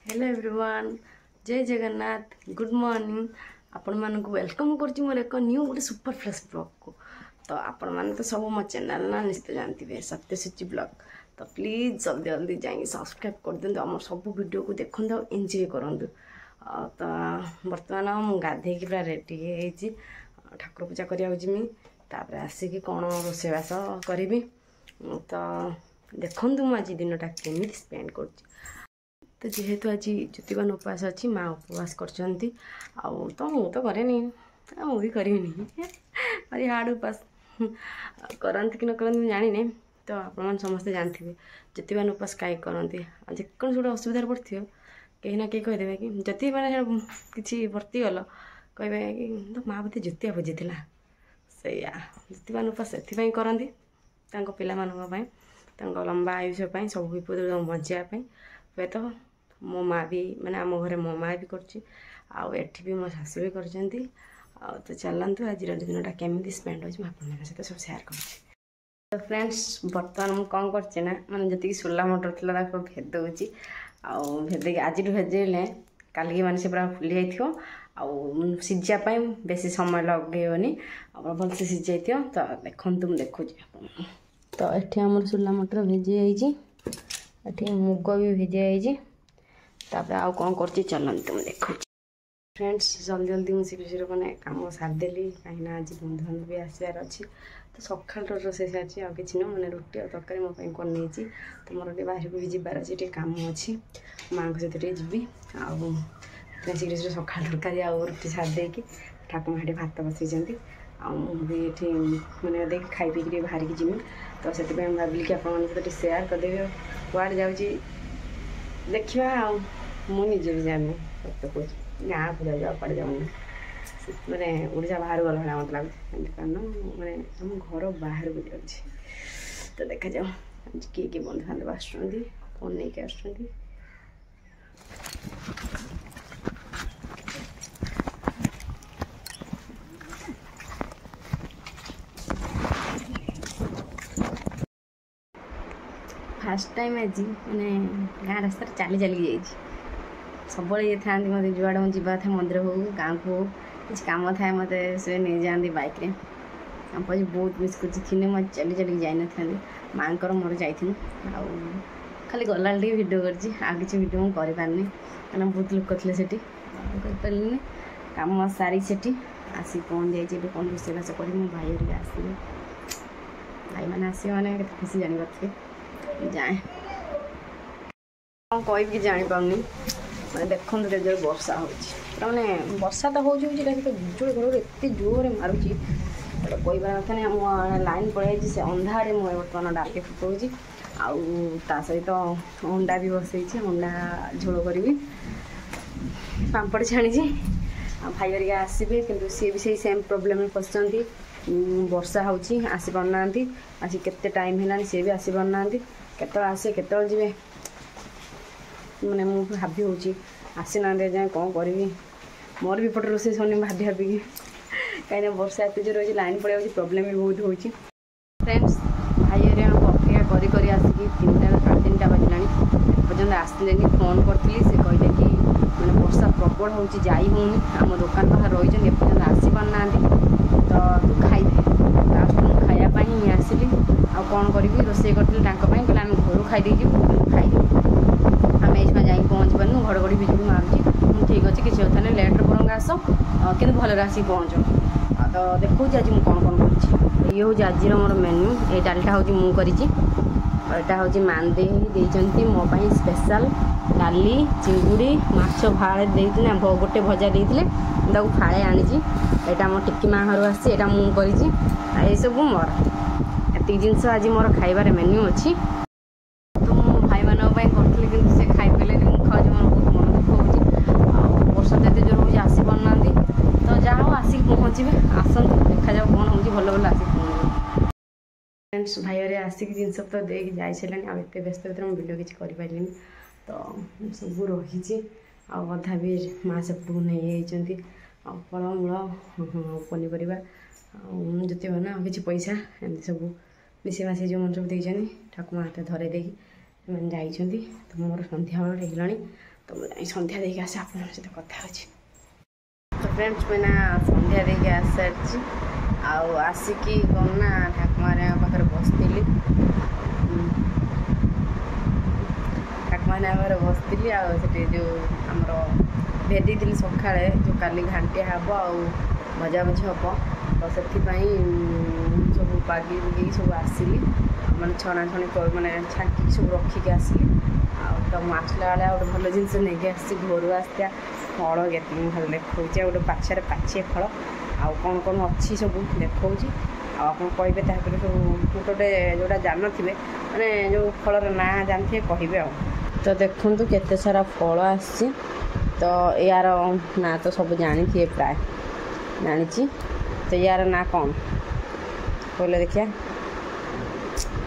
Hello everyone जय Jagannath good morning आपण मानक वेलकम करछि मोर एक न्यू गोटे सुपर फ्रेश ब्लॉग को। तो आपण माने तो सब मो चैनल ना निश्चित जानथिबे सत्यसूची ब्लॉग। तो प्लीज जल्दी जल्दी जाई सब्सक्राइब कर देंतु हमर सब वीडियो को देखंतु एंजॉय करंतु। तो वर्तमान मु गाधे की पूरा रेडी हेछि ठाकुर पूजा करिया जिमी तापर आसी कि कोन रोसेवास करिवि। तो देखंतु मु आज दिनटा केमिति स्पेंड करछि। तो जेहेतु आज ज्योतिबान उपवास अच्छी माँ उपवास कर तो मु तो करे मुझे करी भारी हार्ड उपवास करती कि न करती जानी। तो आप समस्ते जानते ज्योतिबान उपवास कहीं करती जेको गोटे असुविधा पड़ो कहीं ना कहीं कहीदेवे कि जति मैंने किसी वर्तीगल कहे कि तो माँ बोते ज्योतिया बुझीला से ज्योतिबान उपवास से करती पाँ लंबा आयुष्य सब विपद बचापी हे तो मो माँ भी मैंने आम घर मो माँ भी करी भी मो शाशु भी कर। तो चलतु आज दिनटा केमी स्पेंड हो सहित सब सेयार कर। फ्रेंड्स बर्तमान मुझे कौन करना मैंने जी सोला मटर थी भेदे भेदे आज भेजे काली मैंने से पूरा फुली जाइए सीझापी बेसी समय लगेनि भलसे सीझ जाइए। तो देखु मुझे देखुँ तो ये आम सोला मटर भेजी जाइए मुग भी भेजी जाइए तापर आउ कौन कर चलते मुझे देखु। फ्रेंड्स जल्दी जल्दी मुझे शीघ्र मैंने कम सारिदेली कहीं आज बंधु बांधव भी आसबार अच्छी। तो सकाल रोसे सारी आ कि ना मैंने रुटी और तरकारी मोपाई कर। तो मोर बाहर को भी जबार अच्छे कम अच्छी माँ सहित जी शीघ्र शीघ्र सकाल तरकारी आ रुटी सारिदे ठाकुर माँ भात बसई मुझे मैंने देख खाई पीक बाहर की जिमी। तो से भाविली कि आप सेयार करदेवी कड़े जाऊँगी देखा मुझे भी जानी सत्य कह गाँव को जाऊँ कड़े जाऊनी मैंने ओडिशा बाहर गला भाई मत लगे कारण मैंने आम घर बाहर को जाऊँगी। तो देखा जाऊ आज किए बंधु बांधव आसुँच फोन नहीं के आसुँच। फास्ट टाइम आज मैंने गाँ रास्ता चली चलिक जा सब ये था मत जुआड़ जावा था मंदिर हो गाँव को किसी कम थाए मत से नहीं जाती बाइक रे हम बहुत मिस कर मैं चली चलिक जाई माँ को मोर जाइए खाली गला भिड कर किसी भिड मुझे पारनी क्या बहुत लोक थे से पारे कम सारी से आसी पहुँच जाइए कौन रोसेबास कर भाई आसवे भाई मैंने आसवे मैंने खुशी जानी जाए कौन कह जापानी मैं देखो जो वर्षा होने वर्षा तो हो बिजुड़ी घर एत जोर मारुची कहबार कथा नहीं मो लाइन पड़े से अंधारे मुझे बर्तमान डाके फुटाऊँगी आ सहित अंडा भी बसई अंडा झोल करी पापड़ छाणी भाई हरिका आसवे कि सी भी से सेम प्रोब्लेम में फसी वर्षा होसी पारना आसी केते टाइम है सी भी आसी पारना केत आसे केत जी मैंने मुझे भाभी हूँ आसी ना जाए कौन करी मोर भी पटे रोसे सोने भाभी भाभी कहीं वर्षा एत जोर हो लाइन पड़े प्रोब्लेम भी बहुत हो। फ्रेंड्स भाई अपेक्षा करी आसिक 3टा 3:30 बजला पर्यटन आसले फोन करी से कहले कि मैंने वर्षा प्रबल हो होनी आम दुकान पाखे रही एपर्तन आसी पारना तो तू खाइदे लास्ट मुझे खायापी आसली आ कौन करी रोसे करी कहले आम घर खाई खाई आम ये जा पहुँच पार्नु घड़घड़ी बिजुड़ी मारुची ठीक अच्छे किसी कथा नहीं लेट्रे बरंग आस कि भलरे आसिक पहुँच। तो देखो आज मुझे कौन कौन कर ये हूँ आज मोर मेन्यू ये डालटा हूँ मुझे हूँ मानदे देती मोपाई स्पेशल डाली चिंगुड़ी माछ फाड़े देते गोटे भजा देते फाड़े आनी यहाँ मो टिकी माँ घर आसी मुझे सब मोर एत जिनस आज मोर खाइबार मेन्यू अच्छी। तो मो भाई मान करी कि से खाई पारे मुझे मोर बहुत मन दुख हो वर्षा तो ये जोर हो आसी पारना तो जहाँ आसिक पहुँचे आसतु देखा जाओ कौन हो भल भल आसिक पहुँच। फ्रेंड्स भाई अरे आसिक जिनस तो देख जा सारे आते व्यस्त भितर मुझे वीडियो किसी करें तो सब रही अधा भी माँ सेपटू नहीं फलमूल पनीपरिया ज्योतिबान किसी पैसा एमती सब मिसेमासी जो मन सब देखते ठाकुर हाथ धरे दे ସେମାନେ ଯାଇଛନ୍ତି ତ ମୋର ସନ୍ଧ୍ୟାବେଳ ହେଇଗଲାଣି ତ ମୁଁ ଯାଇ ସନ୍ଧ୍ୟା ଦେଇକି ଆସି ଆପଣଙ୍କ ସହିତ କଥା ହେଉଛି। ତ ଫ୍ରେଣ୍ଡସ୍ ମୁଁ ନା ସନ୍ଧ୍ୟା ଦେଇକି ଆସିସାରିଛି ଆଉ ଆସିକି କ'ଣ ନା ଠାକୁମାଙ୍କ ପାଖରେ ବସିଥିଲି ଆଉ ସେଠି ଯେଉଁ ଆମର ଭେଦିଥିଲି ସକାଳେ ଯେଉଁ କାଲି ଘାଣ୍ଟିଆ ହେବ ଆଉ ଭଜାଭଜି ହେବ ତ ସେଥିପାଇଁ ସବୁ ବାଗି ବୁଗିକି ସବୁ ଆସିଲି ମାନେ ଛଣାଛଣି ମାନେ ଛାଙ୍କିକି ସବୁ ରଖିକି ଆସିଲି ଆଉ ତ ମୁଁ ଆସିଲା ବେଳେ ଆଉ ଗୋଟେ ଭଲ ଜିନିଷ ନେଇକି ଆସିଛି ଘରୁ ଆସିଥିବା ଫଳ କେତେ ଭଲ ଦେଖାଉଛି ଆଉ ଗୋଟେ ପାଛରେ ପାଛିଏ ଫଳ ଆଉ କ'ଣ କ'ଣ ଅଛି ସବୁ ଦେଖାଉଛି ଆଉ ଆପଣ କହିବେ ତା ଭିତରେ ସବୁ ଗୋଟେ ଯେଉଁଟା ଜାଣିନଥିବେ ମାନେ ଯେଉଁ ଫଳର ନାଁ ଜାଣିଥିବେ କହିବେ ଆଉ। ତ ଦେଖନ୍ତୁ କେତେ ସାରା ଫଳ ଆସିଛି ତ ୟାର ନାଁ ତ ସବୁ ଜାଣିଥିବେ ପ୍ରାୟ ଜାଣିଛି ତ ୟାର ନାଁ କ'ଣ କହିଲେ ଦେଖିଆ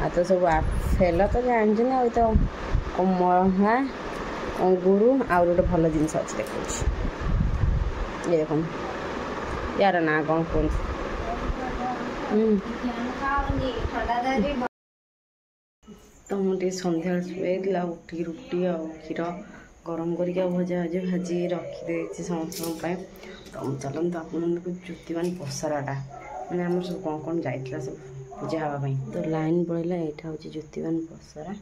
ଆଉ ତ ସବୁ ଆପେଲ ତ ଜାଣିଛନ୍ତି ଆଉ ତ କମଳା ଅଙ୍ଗୁର ଆଉ ଗୋଟେ ଭଲ ଜିନିଷ ଅଛି ଦେଖାଉଛି ଇଏ ଦେଖନ୍ତୁ ୟାର ନାଁ କ'ଣ କୁହନ୍ତୁ। ତ ମୁଁ ଟିକେ ସନ୍ଧ୍ୟାବେଳେ ଶୁଏଇଥିଲା ଉଠିକି ରୁଟି ଆଉ କ୍ଷୀର ଗରମ କରିକି ଆଉ ଭଜାଭଜି ଭାଜି ରଖିଦେଇଛି ସମସ୍ତଙ୍କ ପାଇଁ। ତ ମୁଁ ଚାଲନ୍ତୁ ଆପଣଙ୍କୁ ଜ୍ୟୋତିବାଣୀ ପସରାଟା ମାନେ ଆମର ସବୁ କ'ଣ କ'ଣ ଯାଇଥିଲା ସବୁ ପୂଜା ହେବା ପାଇଁ ତ ଲାଇନ୍ ପଳେଇଲା ଏଇଟା ହେଉଛି ଜ୍ୟୋତିବାଣୀ ପସରା।